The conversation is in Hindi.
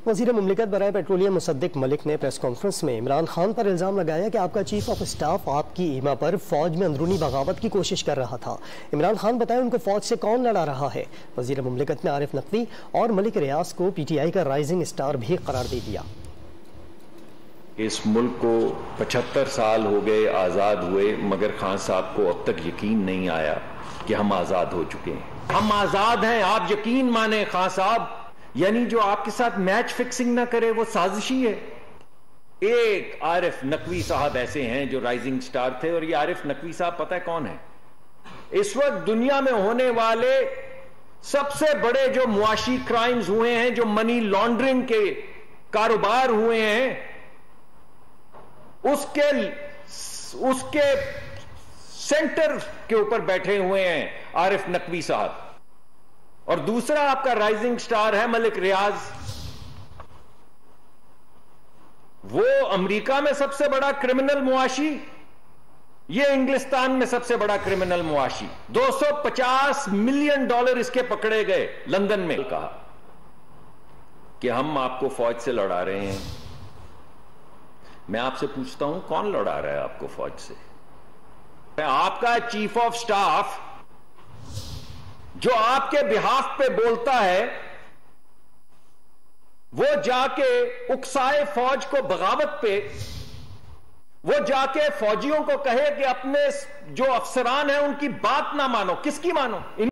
वज़ीर मुमलिकत बराए पेट्रोलियम मुसद्दिक मलिक ने प्रेस कॉन्फ्रेंस में इमरान खान पर इल्ज़ाम लगाया कि आपका चीफ ऑफ स्टाफ आपकी ईमा पर फौज में अंदरूनी बगावत की कोशिश कर रहा था। इमरान खान बताए उनको फौज से कौन लड़ा रहा है। वज़ीर मुमलिकत ने आरिफ नकवी और मलिक रियाज को PTI का राइजिंग स्टार भी करार दे दिया। इस मुल्क को 75 साल हो गए आज़ाद हुए, मगर खान साहब को अब तक यकीन नहीं आया कि हम आज़ाद हो चुके हैं। हम आज़ाद हैं, आप यकीन माने खान साहब। यानी जो आपके साथ मैच फिक्सिंग ना करे वो साजिशी है। एक आरिफ नकवी साहब ऐसे हैं जो राइजिंग स्टार थे, और ये आरिफ नकवी साहब पता है कौन है? इस वक्त दुनिया में होने वाले सबसे बड़े जो मुआशी क्राइम्स हुए हैं, जो मनी लॉन्ड्रिंग के कारोबार हुए हैं, उसके सेंटर के ऊपर बैठे हुए हैं आरिफ नकवी साहब। और दूसरा आपका राइजिंग स्टार है मलिक रियाज। वो अमेरिका में सबसे बड़ा क्रिमिनल मुआशी, ये इंग्लिस्तान में सबसे बड़ा क्रिमिनल मुआशी। $250 मिलियन इसके पकड़े गए लंदन में। कहा कि हम आपको फौज से लड़ा रहे हैं। मैं आपसे पूछता हूं, कौन लड़ा रहा है आपको फौज से? आपका चीफ ऑफ स्टाफ जो आपके बिहाफ पे बोलता है, वो जाके उकसाए फौज को बगावत पे, वो जाके फौजियों को कहे कि अपने जो अफसरान हैं उनकी बात ना मानो। किसकी मानो?